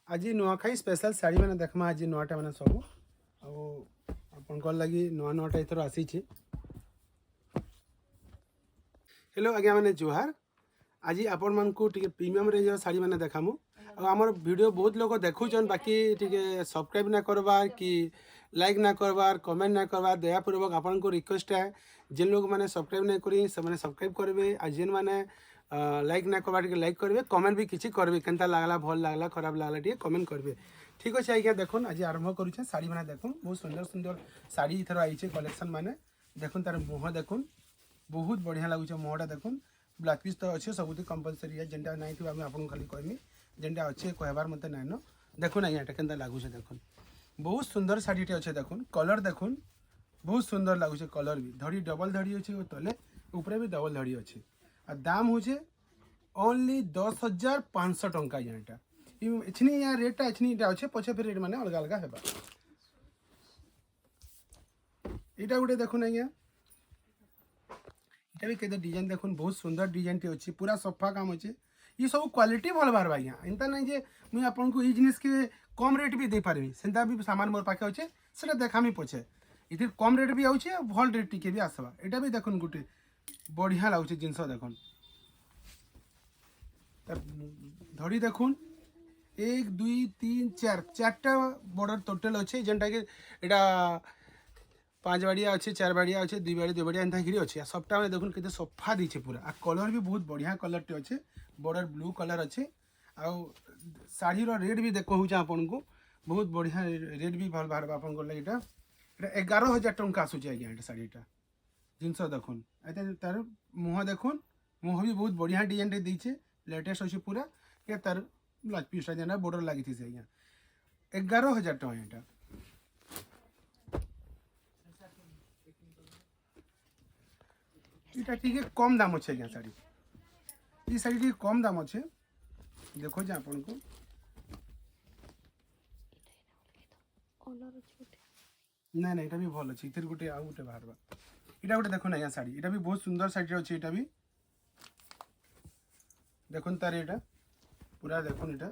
आज नुआखाई स्पेशल शाड़ी मैंने देखमा आज नुआटा मैंने सब आपन लगी नुआ नुआटा एथर आसी हेलो आज्ञा मैंने जुहार आज आपण मान को टिके प्रीमियम रेंज शाड़ी मैंने देखामु आमर वीडियो बहुत लोग देखुचन बाकी टिके सब्सक्राइब ना करवार कि लाइक ना करवार कमेंट ना करवार दयापूर्वक आपन को रिक्वेस्ट है जिन लोग मैंने सब्सक्राइब नहीं करी से मैंने सब्सक्राइब करेंगे और जिन मैंने लाइक ना करवा लाइक करेंगे कमेंट भी किसी करेंगे केनता लागला भल लागला खराब लागला टे कमेंट करेंगे ठीक अच्छे आज्ञा देखुन आज आरंभ करुचे शाड़ी मैंने देखुन बहुत सुंदर सुंदर शाड़ी इथर आई कलेक्शन मैंने देखुन तार मुह देखुन बहुत बढ़िया लगुच मुहटा देखुन ब्लाक पिस तो अच्छे सब कंपलसरी है जेनटा नहीं थी आपको खाली कहमी जेनटा अच्छे कहबार मत नाइन देखुन आज्ञा एटा केनता लगुच देखुन बहुत सुंदर शाड़ीटे अच्छे देखुन कलर देखुन बहुत सुंदर लगुच कलर भी धड़ी डबल धड़ी अच्छे तले ऊपर भी डबल धड़ी अच्छे आ दाम हो ओनली 10,500 टंका यहाँ एछनी यहाँ रेटा एछनी अच्छे पछे फिर रेट मैंने अलग अलग है यहाँ गोटे देखुन आज्ञा ये भी केते डिजाइन देखुन बहुत सुंदर डिजाइन टे अच्छी पूरा सफा काम अच्छे ये सब क्वालिटी भल बाहर आज्ञा एंता नहीं जे मुझे आपको ये जिनिस के कम रेट भी दे पारि सेंता भी सामान मोर पाखे अच्छे से देखामी पछे इधर कम रेट भी आउचे भल रेट टिके भी आसवा एटा भी देखुन गोटे बढ़िया लगुचे जिनस देखुन धड़ी देखुन 1 2 3 4 चार्टा बॉर्डर टोटल अच्छे जेनटा कि एटा 5 बाड़िया अच्छे 4 बाड़िया अच्छे 2 बाड़ी 2 बाड़िया एंता गिरी अच्छे सबटा मैंने देखुन केते सफा दीचे पूरा आ कलर भी बहुत बढ़िया कलर टे अच्छे बॉर्डर ब्लू कलर अच्छे आ शाढ़ी रेट भी देखो आपन को बहुत बढ़िया रेट भी भल बाहर आपन को लगे एटा 11,000 टंका आसूचे आज्ञा एटा शाढ़ीटा जिनस देखुन तार मुह देखुन मुह भी बहुत बढ़िया डिजाइन टे दीचे लेटेस्ट अच्छे पूरा ये तार ब्लाउज पीसटा जेना बॉर्डर लगी थी आज्ञा 11,000 टଙ୍କା एटा ये ठीक कम दाम अच्छे आज्ञा शाड़ी ये शाड़ी ठीक कम दाम अच्छे देखो जे आपन को ना ना ये भी भल अच्छे इधर गोटे आउ गोटे बाहर ये गोटे देखो ना शाड़ी ये भी बहुत सुंदर शाड़ी अच्छे ये भी देखुन तार ये पूरा देखुन ये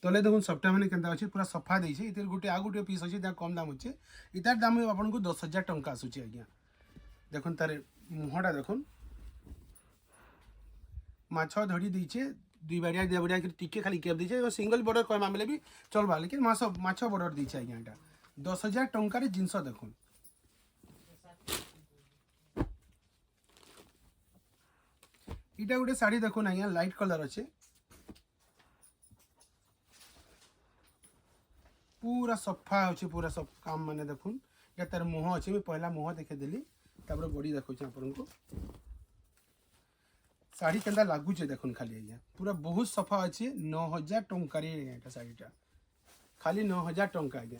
तले देखुन सप्ताह मैंने केनता अच्छे पूरा सफा देछे इधर गोटे आ गोटे पीस अच्छे कम दाम अच्छे इतार दाम आपको 10,000 टंका आसूचे आज्ञा देखुन तार मुहटा देखुन माछ धड़ी दीचे 2 बाड़िया 2 बाड़िया टिके खाली केप दीचे सिंगल बॉर्डर कह मामले भी चलवा लेकिन माछ बॉर्डर दीचे आज्ञा एटा 10,000 टंकार जिनस देखुन इटा गोटे शाड़ी देखुन आज्ञा लाइट कलर अच्छे पूरा सफा अच्छे पूरा सब काम मैंने देखुन या तार मुह अच्छे पहला मुह देखेदेली तापर बॉडी देखुचे आपको शाड़ी केनता लगुचे देखुन खाली आज्ञा पूरा बहुत सफा अच्छे 9,000 टंकार ये शाड़ीटा खाली 9,000 टंका आज्ञा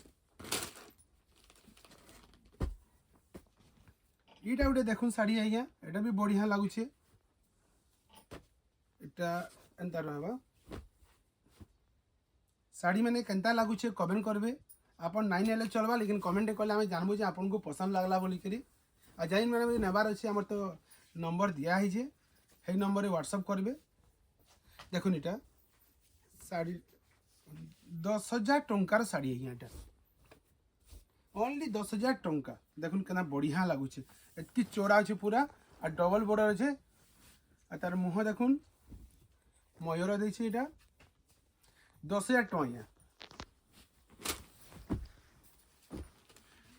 ये गोटे देखुन शाड़ी आज्ञा एटा भी बढ़िया लगुचे एटा एंता रहबा शाड़ी मैंने केनता लगुचे कमेंट करबे आपन नाइन एले चलवा लेकिन कमेंट कले आम जानबू जे आपन को पसंद लागला बोली करी आ जाइन मैंने नेबार अच्छे आमर तो नंबर दिया है जे हे नंबर व्हाट्सएप करबे देखुन इटा शाड़ी 10,000 टंकार शाड़ी है यहाँ ओनली 10,000 टंका देखुन केना बढ़िया लगुचे एतकी चौड़ा अच्छे पूरा आ डबल बॉर्डर अच्छे आ तार मुह देखुन मयूर देछे इटा 10,000 टଙ୍କା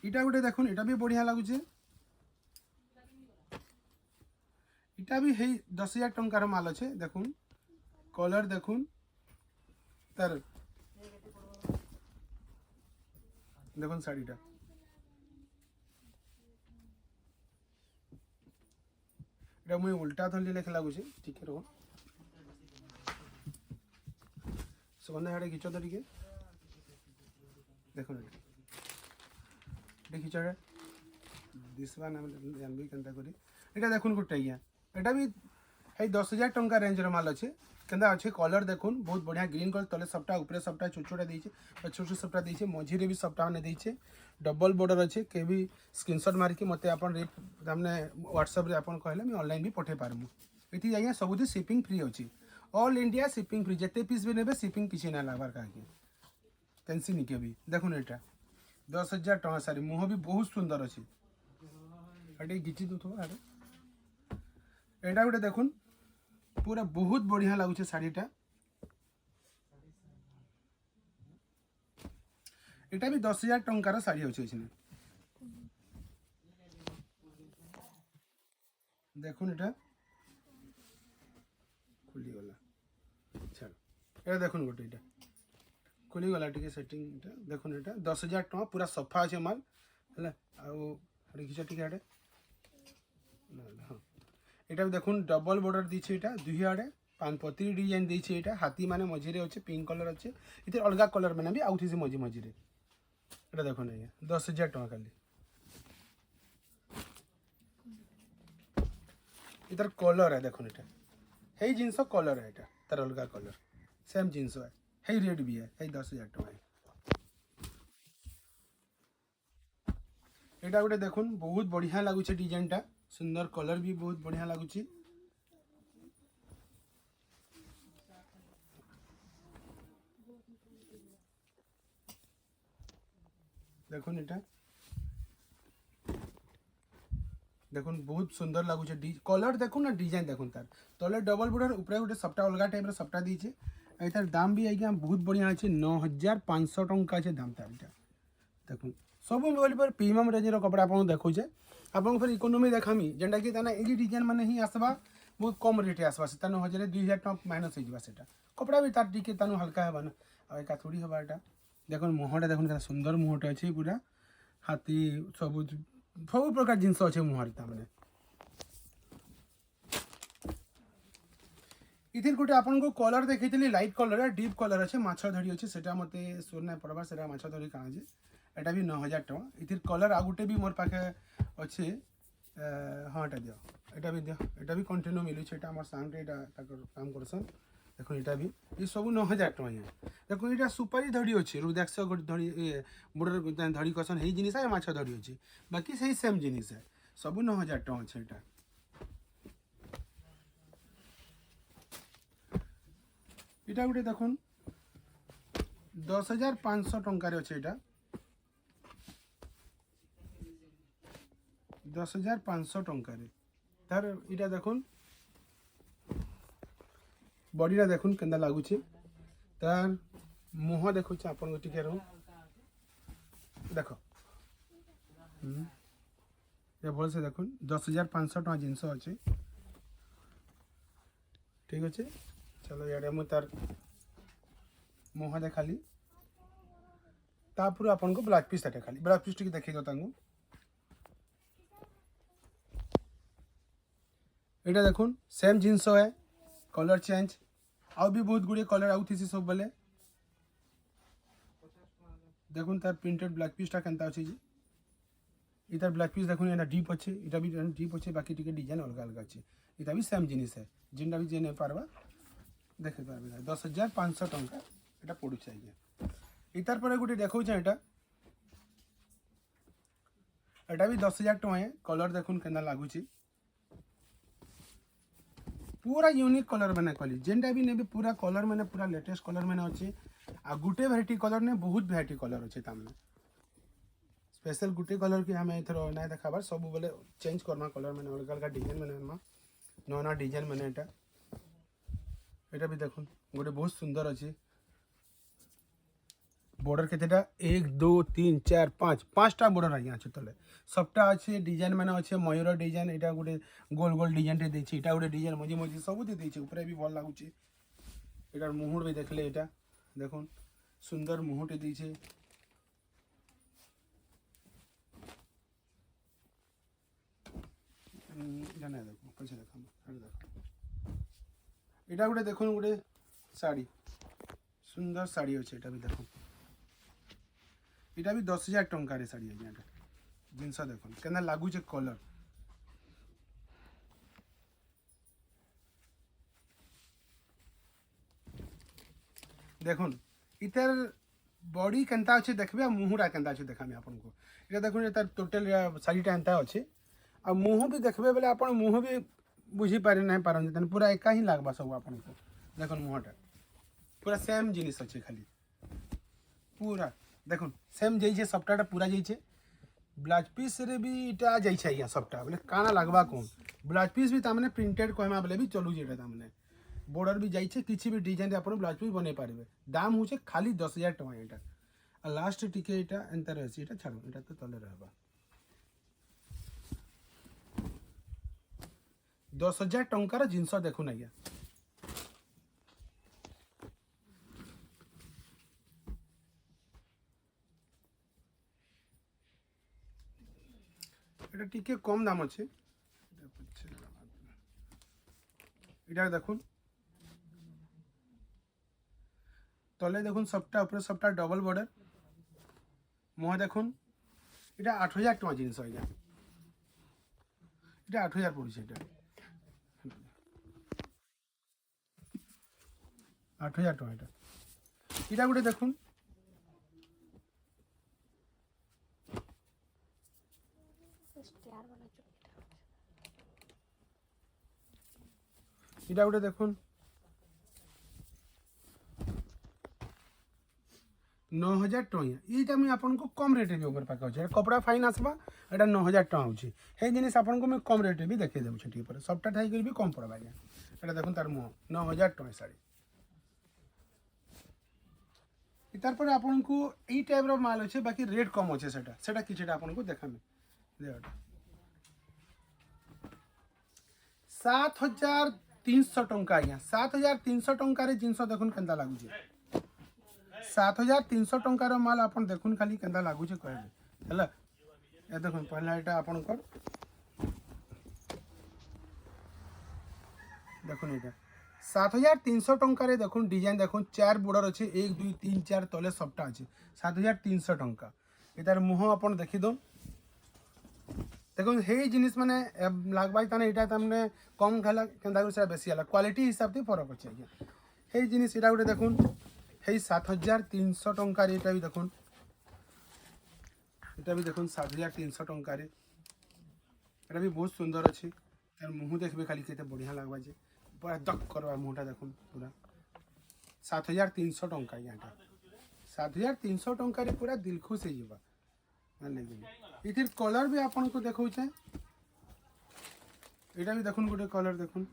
इटा गोटे देखुन इटा भी बढ़िया लगुचे इटा भी है 10,000 टंकार माल अच्छे देखुन कलर देखुन तार देखुन शाड़ीटा इटा मुझे उल्टा धरली लेखे लगुचे ठीक है रहो सुगंधा हाड़े खींच तो टे देख खींच दिशा ना जानवी केनता करी एटा देखुन गोटे आज्ञा एटा भी है 10,000 टंका रेंजर माल अच्छे केनता अच्छे कलर देखुन बहुत बढ़िया ग्रीन कलर तले सबटा ऊपर सबटा छोट छोटा देछे छोट छोट सबटा देछे मझीरे भी सबटा मैंने देछे डबल बॉर्डर अच्छे के भी स्क्रीनशॉट मारिकी मते आपन रेट हमने व्हाट्सएप रे आपन कहले मैं ऑनलाइन भी पठे पारमु एठी आज्ञा सबुठी शिपिंग फ्री अच्छी ऑल इंडिया शिपिंग फ्री जिते पीस भी नेबे शिपिंग किसी ना लागबार काके टेंशन निके भी देखुन एटा 10,000 टका साड़ी मुह भी बहुत सुंदर अच्छे एटे घिची दूथो आरे एटा गोटे देखुन पूरा बहुत बढ़िया लगुचे शाड़ीटा एटा भी 10,000 टंकार शाड़ी अच्छे देखुन एटा खुली गला छाड़ एटा देखुन गोटे एटा खुली गला टिके सेटिंग एटा देखुन एटा 10,000 टका पूरा सफा अच्छे माल है घिच टिके आड़े हाँ एटा भी देखुन डबल बॉर्डर दीछे एटा दुही आड़े पानपत्री डिजाइन दीछे एटा हाथी माने मझिरे अच्छे पिंक कलर अच्छे इधर अलग कलर मैंने भी आउथी से मझी मझिरे एटा देखुन आज्ञा 10,000 टका खाली इधर कलर है देखुन एटा हे जिनस कलर है एटा तार अलग कलर सेम जिनस है हे रेड भी है हे 10,000 टका एटा गोटे देखुन बहुत बढ़िया लगुचे डिजाइन टा सुंदर कलर भी बहुत बढ़िया लगुची देखुन एटा देखुन बहुत सुंदर लगुचे कलर देखुन ना डिजाइन देखुन तार तले डबल बॉर्डर ऊपर गोटे सप्टा अलग टाइप सप्टा दीचे तार दाम भी आज्ञा बहुत बढ़िया अच्छे 9,500 टंका अच्छे दाम तार देखुन सब मोबाइल पर प्रीमियम रेंजर कपड़ा आपको देखुचे आपको फिर इकोनोमी देखामी जेनटा कि ये डिजाइन मैंने ही आसवा बहुत कम रेट आसवा से 9,000-2,000 टका माइनस होगा कपड़ा भी तार टी हल्का है ना एका थोड़ी हवा एटा देखो मुहटा देखो सुंदर मुहटा अच्छे पूरा हाथी सब सब प्रकार जिनस अच्छे मुहर मैंने इधर गोटे आपको कलर देखी लाइट कलर डीप कलर अच्छे माछ धड़ी अच्छे से मत सोर ना पड़वा से माछ धड़ी कहाँ जे एटा भी 9,000 टका इधर कलर आ गोटे भी मोर पाखे अच्छे हाँ एटा दियो एटा भी दियो एटा भी कंटिन्यू मिलूँ एटा मोर सांग काम करसन देखो एटा भी ये सब 9,000 टका देखो ये सुपारी धड़ी अच्छे रुद्राक्ष गोटे धड़ी बॉर्डर धड़ी कसन है जिनिस है माछ धड़ी अच्छे बाकी सही सेम जिनिस है सब 9,000 टका अच्छे एटा एटा गोटे देखुन 10,500 टंकार अच्छे एटा 10,500 टंकार तार इटा देखुन बॉडीटा देखुन केंदा लागुचे तार मुह देखुचे आपन टिके रहो देखो ये भल से देखुन 10,500 टका जिनस अच्छे ठीक अच्छे चलो यार मुझे तार मुह देखाली तापर आपन को ब्लाउज पीस खाली ब्लाउज पीस टी देखिए एटा देखुन सेम जिनस है कलर चेंज आउ भी बहुत गुड़े कलर आउथी सब बेले देखुन तार प्रिंटेड ब्लाउज पीसटा केनता अच्छे इतार ब्लाउज पीस देखुन एटा डीप अच्छे इटा भी डीप अच्छे बाकी टिके डिजाइन अलग अलग अच्छे इटा भी सेम जिनिस है जिनटा भी जे नहीं पारबा देखे पारे 10,500 टंका एटा पड़ू चाहिए इतार पर गोटे देखो एटा एटा भी 10,000 टका है कलर देखुन केना लागुची पूरा यूनिक कलर मैंने कली जेनटा भी ने पूरा कलर मैंने पूरा लेटेस्ट कलर मैंने अच्छे आ गुटे भेराइटी कलर ने बहुत भेराइटी कलर अच्छे तामने स्पेशल गुटे कलर की हमें इधर ना देखाबार सब बोले चेंज करमा कलर मैंने अलग अलग डिजाइन मैंने नवा नवा डिजाइन मैंने एटा भी देखुन गोटे बहुत सुंदर अच्छे बॉर्डर केतेटा 1 2 3 4 5 5टा बॉर्डर आज्ञा अच्छे तले सबटा अच्छे डिजाइन मैंने अच्छे मयूर डिजाइन एटा गोटे गोल गोल डिजाइन टे देछि एटा गोटे डिजाइन मझी मझी सब दे देछि ऊपर भी भल लागुचे एटार मुहर भी देखले एटा देखुन सुंदर मुहटे देछि जाने देखो पछे देखो एटा गोटे देखुन गोटे साड़ी सुंदर साड़ी अच्छे एटा भी देखुन एटा भी 10,000 टंकार साड़ी है जिनस देखुन केना लागुचे कलर देखुन इतर बॉडी केनता अच्छे देखबे मुहरा केनता अच्छे देखामी आपन को इटा देखुन तार टोटल साड़ीटा एंता अच्छे आ मुह भी देखबे बेले आपन मुह भी बुझी पारे नहीं पारन पूरा एका ही लागबा सब आपन को देखो मुहटा पूरा सेम जिनिस अच्छे खाली पूरा देखो सेम जाइए सबटा पूरा जाइए ब्लाउज पीस रे भी इटा जाइए आज्ञा सबटा बोले काना लगवा कौन ब्लाउज पीस भी तामने प्रिंटेड कहमा बोले भी चलू जेटा तामने बॉर्डर भी जाइए किसी भी डिजाइन आप ब्लाउज पीस बन पारे दाम हूँ खाली 10,000 टଙ୍କା यहाँ लास्ट टिके यहाँ एंता रही है छाड़ यहाँ तो तले रहा 10,000 टंकार जिनस देखुन आज्ञा এটা টিকে কম দাম আছে এটা দেখুন তলে দেখুন সবটা উপরে সবটা ডবল বর্ডার মুহ দেখুন এটা 8,000 টাকা জিনিস আজ্ঞা এটা 8,000 পড়ছে এটা 8,000 টাকা এটা এটা গোটে দেখুন এটা গোটে দেখুন 9,000 टଙ୍କା এইটা আমি আপনাকে কম রেটে বি উপরে পাকা আছে কপড়া ফাইন আসবা এটা 9,000 टଙ୍କା হচ্ছে সেই জিনিস আপনাকে আমি কম রেটে বি দেখাই দেଉଛି ঠিক পরে সবটা ঠাই করে বি কম পড়বা আজ্ঞা এটা দেখুন তার মুহ 9,000 टଙ୍କା শাড়ি তারপরে আপনাকে এই টাইপর মাল আছে বাকি রেট কম আছে সেটা সেটা কিছুটা আপনাকে দেখামি দেখটা 7,300 टଙ୍କା आज्ञा 7,300 टଙ୍କାର ଜିନିଷ ଦେଖୁন କେନ୍ତା ଲାଗୁଛି 7,300 ଟଙ୍କାର ମାଲ ଆପଣ ଦେଖୁନ ଖାଲି କେନ୍ତା ଲାଗୁଛି କହିବେ ହେଲା ଏ ଦେଖୁନ ପହିଲା এটা ଆପଣଙ୍କର দেখুন এটা 7,300 ଟଙ୍କାରେ দেখুন ডিজাইন দেখুন চার বর্ডর আছে 1 2 3 4 তলে সবটা আছে 7,300 ଟଙ୍କା এটার মুহ আপন দেখি দন দেখুন সেই জিনিস মানে লাগবাই তানে এটা তামনে কম খালা কেন্দা করে সেটা বেশি হলা কোয়ালিটি হিসাব দিয়ে ফরক আছে আজ্ঞা সেই জিনিস এটা গোটে দেখুন সেই 7,300 ଟଙ୍କାରେ এটা भी দেখুন এটা भी দেখুন 7,300 ଟଙ୍କାରେ এটা भी बहुत सुंदर আছে তার মুহ দেখবে খালি কেতে বঢ়িয়া লাগবা যে পুরা দক করবা মুহটা দেখুন পুরা 7,300 ଟଙ୍କା এটা 7,300 ଟଙ୍କାରେ পুরা দিল খুশ হয়ে যাবা লাগবে এটির কলর भी आपको দেখাউছে এটা भी দেখুন গোটে কলর দেখুন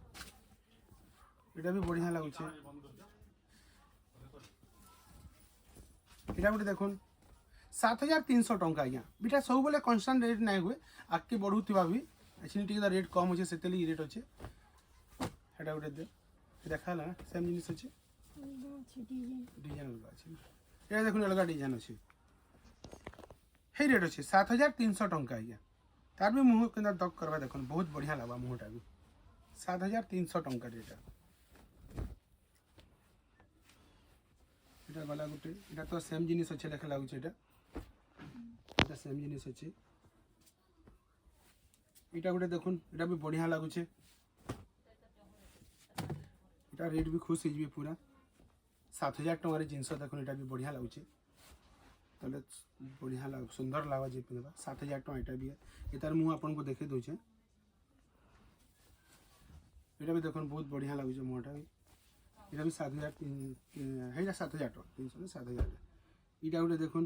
এটা भी বঢ়িয়া লাগুছে এটা গোটে দেখুন 7,300 ଟଙ୍କା ଆଜ୍ଞା ବିଟା ସବୁବେଳେ କନଷ୍ଟାଣ୍ଟ ରେଟ୍ ନାଇଁ ହୁଏ ଆଗକେ ବଢ଼ୁଥିବା ବି ଏଠି ଟିକେ ରେଟ୍ କମ୍ ଅଛି ସେତେଲି ରେଟ୍ ଅଛି এটা গোটে দেখা ହେଲା সেম জিনিস ଅଛି ডিজাইন অଲଗা ଅଛି এটা দেখুন অଲগা ডিজাইন ଅଛି সেই রেট আছে 7,300 ଟଙ୍କା ଆଜ୍ଞା তার भी মুহ কেন্দা দক করবা দেখুন বহুত বঢ়িয়া লাগবা মুহটা भी 7,300 ଟଙ୍କା এটা এটা গলা গোটে এটা তো সেম জিনিস আছে লেখা লাগুছে এটা সেম জিনিস আছে এটা গোটে দেখুন এটা भी বঢ়িয়া লাগুছে এটা রেট भी खुश ହେଇଯିବେ ପୁରା 7,000 ଟଙ୍କାର ଜିନିଷ ଦେଖୁন এটা भी বঢ়িয়া ଲାଗୁছে তাহলে বঢ়িয়া লাগ সুন্দর লাগবা যে পিনবা 7,000 ଟଙ୍କା এটা भी এটার মুহ আপনাকে দেখে দউছে এটা भी দেখুন বহুত বঢ়িয়া লাগুছে মুহটা এটা भी 7,000 হেইটা 7,000 ଟଙ୍କା 300 7,000 এটা গোটে দেখুন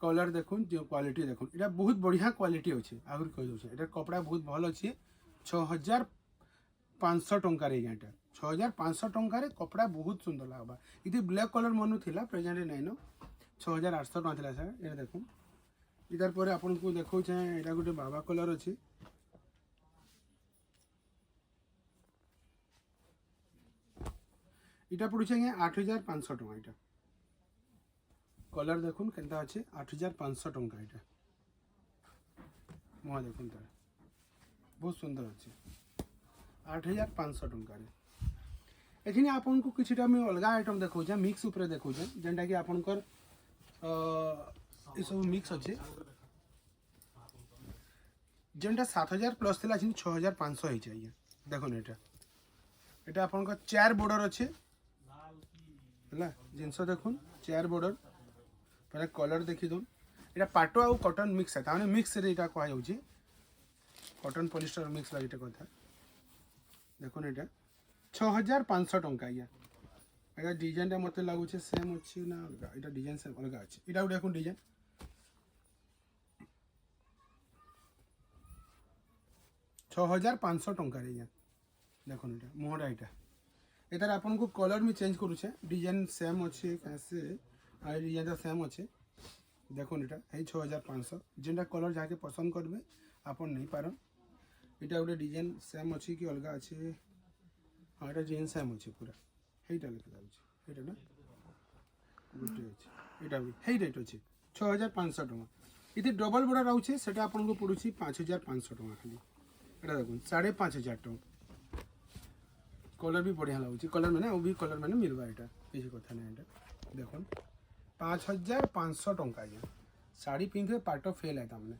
कलर देखुन जो क्वालिटी देखुन এটা बहुत बढ़िया क्वालिटी अच्छे आगुरी कह दूसरे এটা कपड़ा बहुत भल अच्छे 6,500 ଟଙ୍କାରେ यहाँ 6,500 ଟଙ୍କାରେ कपड़ा बहुत सुंदर लगवा ये ब्लैक कलर मनु थिला प्रेजेंट नाइन 6,800 ଟଙ୍କା थिला सर ये देखुन इधर पर आपन को देखौ छे एटा गोटे बाबा कलर अच्छे इटा पड़ुछे 8,500 ଟଙ୍କା इटा कलर देखुन केनता अच्छे 8,500 ଟଙ୍କା এটা मुहा देखुन तार बहुत सुंदर अच्छे 8,500 ଟଙ୍କାରେ एखिने आपन को किछटा में अलग आइटम देखौ छे मिक्स ऊपर देखौ छे जेंटा कि आपनकर ये सब मिक्स अच्छे जेंटा 7,000 प्लस थिला 6,500 हो चाहिए देखुन এটা आपनकर 4 बॉर्डर अच्छे हला जिंस देखुन 4 बॉर्डर पर कलर देखी दून ये पाटो आउ कॉटन मिक्स है ताने मिक्स रे इटा कह कॉटन पॉलिस्टर मिक्स वाला कथा देखुन ये 6500 टंका आज्ञा एटा डिजाइनटा मत लगुचे सेम अच्छी ना अलग एटा डिजाइन सेम अलग अच्छे एटा गोटे देखो डिजाइन 6500 टंका आज्ञा देखो एटा मोहरा एटा एटार आपन को कलर में चेंज करूचे डिजाइन सेम अच्छे कैसे आ डिजाइन सेम अच्छे देखो एटा है 6500 जेनटा कलर जाके पसंद करबे आपन नहीं पारन एटा गोटे डिजाइन सेम अच्छी कि अलग अच्छे हाँ एटा डिजाइन सेम अच्छे पूरा हेटा लिखा जाउछ एटा ना गुटे अछि एटा भी हे रेट अछि 6500 टका इति डबल बॉर्डर आउछे सेटा आपन को पडुछि 5500 टका खाली एटा देखुन 5500 टका कलर भी बढ़िया लाଗୁଛି कलर में ना वो भी कलर में मिलवा एटा किसी कथा नहीं एटा देखुन 5500 टका या sari pink part of fail है हमने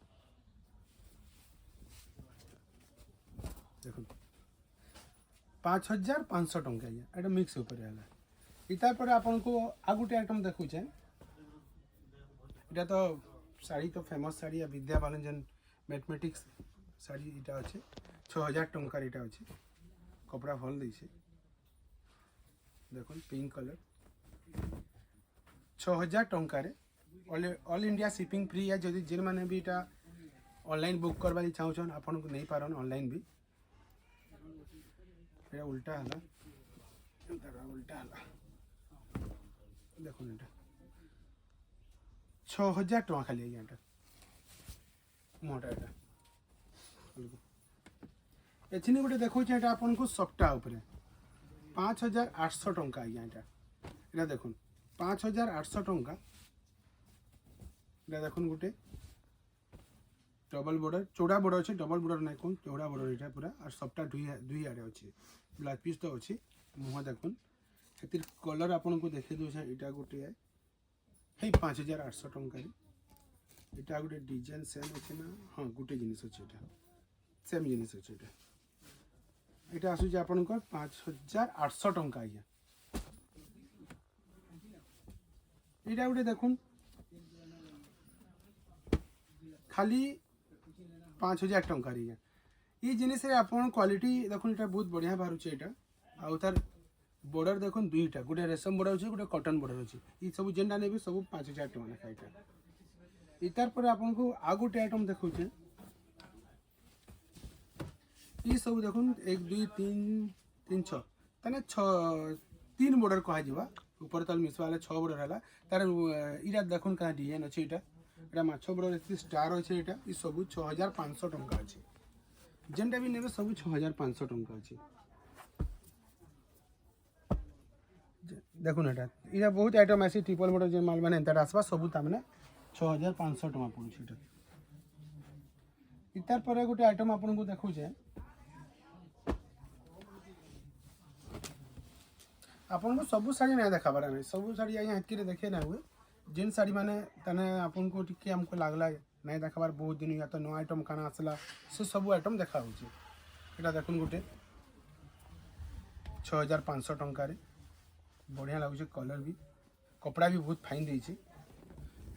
देखो 5500 टका या एटा मिक्स ऊपर है इता पर आपन को आ गुटे आइटम देखु छे एटा तो साड़ी तो फेमस साड़ी या विद्या बालन जन मैथमेटिक्स साड़ी इटा अछि 6000 टका इटा अछि कपड़ा भल दै छे देखो पिंक कलर 6000 टका रे ऑल इंडिया शिपिंग फ्री है जदि जिन माने भी इटा ऑनलाइन बुक करबा चाहछन आपन को नहीं पारन ऑनलाइन भी एटा उल्टा हला उल्टा हला देखो एटा 6000 टका खाली एटा मोटा एटा एछिनी गोटे देखो एटा आपन को सफ्टा ऊपर 5800 टका आज्ञा एटा देखुन 5800 टका एटा देखुन गोटे डबल बॉर्डर चौड़ा बॉर्डर अच्छे डबल बॉर्डर नहीं कौन चौड़ा बॉर्डर एटा पूरा और सफ्टा दुई आड़े अच्छे ब्लाउज पीस तो अच्छे मुह देखुन से कलर आपन को देखे दो एटा गोटे है 5800 टका एटा गोटे डिजाइन सेम अच्छे ना हाँ गोटे जिनिस अच्छे एटा सेम जिनिस अच्छे एटा एटा आसुचे आपन को 5800 टका आज्ञा एटा गोटे देखुन खाली 5000 टका आज्ञा ये जिनिस रे आपन क्वालिटी देखुन एटा बहुत बढ़िया बाहरुचे एटा आउ तार बॉर्डर देखुन दुईटा गोटे रेशम बॉर्डर अच्छे गोटे कॉटन बॉर्डर अच्छे ये सब जेनटा ने भी सब 5000 टका लेखा एटा इतार पर आपन को आ गोटे आइटम देखौचे ये सब देखुन 1 2 3 3 6 तने 3 बॉर्डर कहा जीवा ऊपर तल मिसवा 6 बॉर्डर हला तार इरा देखुन का डिजाइन अच्छे एटा एटा माछो बॉर्डर एती स्टार अच्छे एटा ई सब 6500 टका अच्छे जेनटा भी नेबे सब 6500 टका अच्छे देखुन एटा इरा बहुत आइटम आसी ट्रिपल बॉर्डर जे माल माने एंता आसबा सब तामने 6500 टका पड़ुछ एटा इतार पर गोटे आइटम आपन को देखौ जे आपन को सब साड़ी नहीं देखाबार नहीं सब साड़ी आज्ञा हेतकी देखे ना हुए जिन साड़ी माने तने आपन को टिके हमको लागला नहीं देखाबार बहुत दिन या तो नो आइटम खाना आसला से सब आइटम देखा होची एटा देखुन गोटे 6500 टका रे बढ़िया लगुचे कलर भी कपड़ा भी बहुत फाइन देछि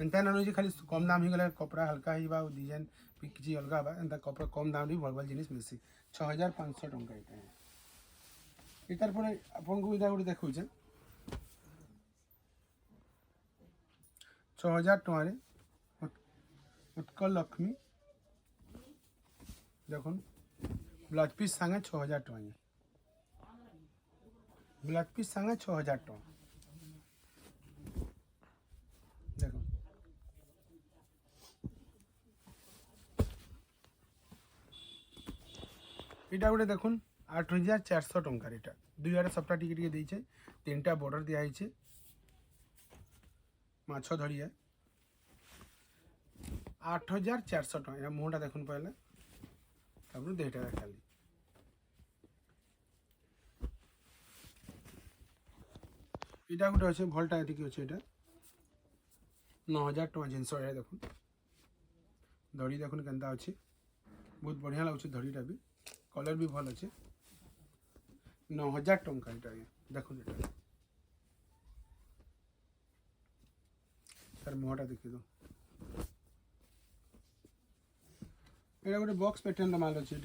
एंता ना जे खाली कम दाम ही गला कपड़ा हल्का ही बा डिजाइन भी किछि अलगा बा एंता कपड़ा कम दाम भी भल जिनिस मिलसी 6500 टका एटा इतार पर आपन को इदा गोटे देखौ छे 6000 टका रे उत्कल लक्ष्मी देखुन ब्लाउज पीस संगे 6000 टका ब्लाउज पीस संगे 6000 टका देखो इटा गोटे देखुन 8400 टका एटा दुई आड़े सप्ताह टिके देइछे तीनटा बॉर्डर दिया है माछ धड़ी है 8400 टका मुहटा देखुन पहले तब देटा खाली इटा गोटे अच्छे भलटा ये अच्छे ये 9000 टका जिनस देखुन धड़ी देखुन केन्ता अच्छे बहुत बढ़िया लगुच धड़ीटा भी कलर भी भल अच्छे 9000 टका ये देखुन ये तार मुहटा देखी दो ये गोटे बॉक्स पैटर्न माल अच्छे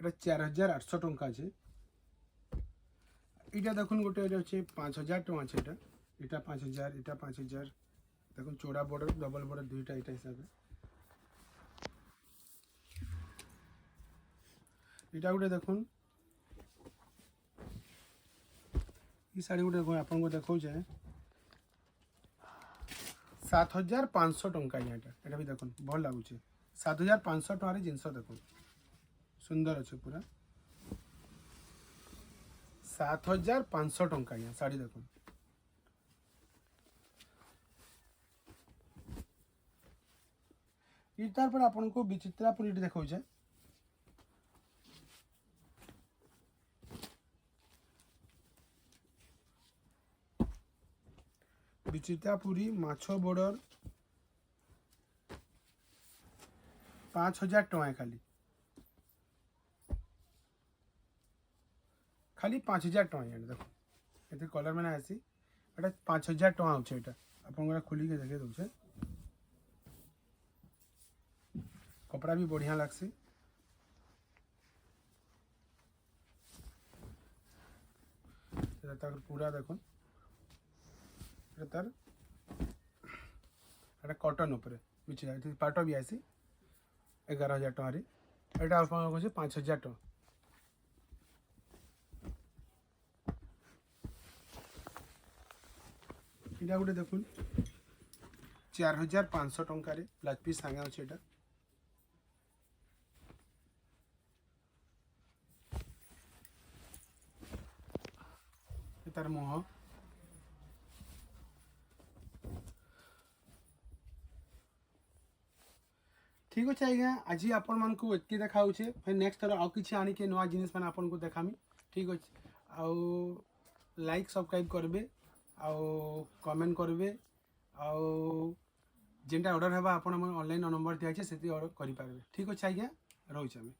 এটা 4800 টঙ্কা আছে। এটা দেখুন গোটে এটা হচ্ছে 5000 টঙ্কা আছে। এটা 5000, এটা 5000। দেখুন চৌড়া বর্ডর ডবল বর্ডর দুইটা এটা হিসাবে। এটা গোটে দেখুন এই শাড়ি গোটে আপনার দেখাউছে 7500 টঙ্কা। এটা भी দেখুন ভাল লাগুছে। 7500 টঙ্কার জিনিস দেখুন সুন্দর আছে পুরা। 7500 টঙ্কা শাড়ি দেখুন। তারপরে আপনার বিচিত্রাপুর এটি দেখাউছে। বিচিত্রাপুরি মাছ বর্ডর 5000 টঙ্কা খালি 5000 টঙ্কা। দেখুন এতে কলর মানে আসি এটা 5000 টঙ্কা হচ্ছে। এটা আপনার খুলিকে দেখে দেছে। कपड़ा भी बढ़िया लगसी। पूरा देखो तार এটা কটন উপরে বুঝছি পাট भी आसी 11000 টাকার। এটা আপনার হচ্ছে 5000 টাকা। এটা গোটে দেখুন 4500 টঙ্কার ব্লাউজ পিস সাঙ্গে আছে। এটা তার মুহ। ঠিক আছে আজ্ঞା আজ আপন মানকু এতকি দেখাউছে। ফের নেক্সট থর আউ কিছু আনিকে নয়া জিনিস মানে আপনকু দেখামি। ঠিক আছে আউ লাইক সবসক্রাইব করবে আউ কমেন্ট করবে আউ যেটা অর্ডর হেবা আপন আমার অনলাইন নম্বর দিয়েছে সেটি অর্ডর করিপারবে। ঠিক আছে আজ্ঞা রହୁଛି আমি।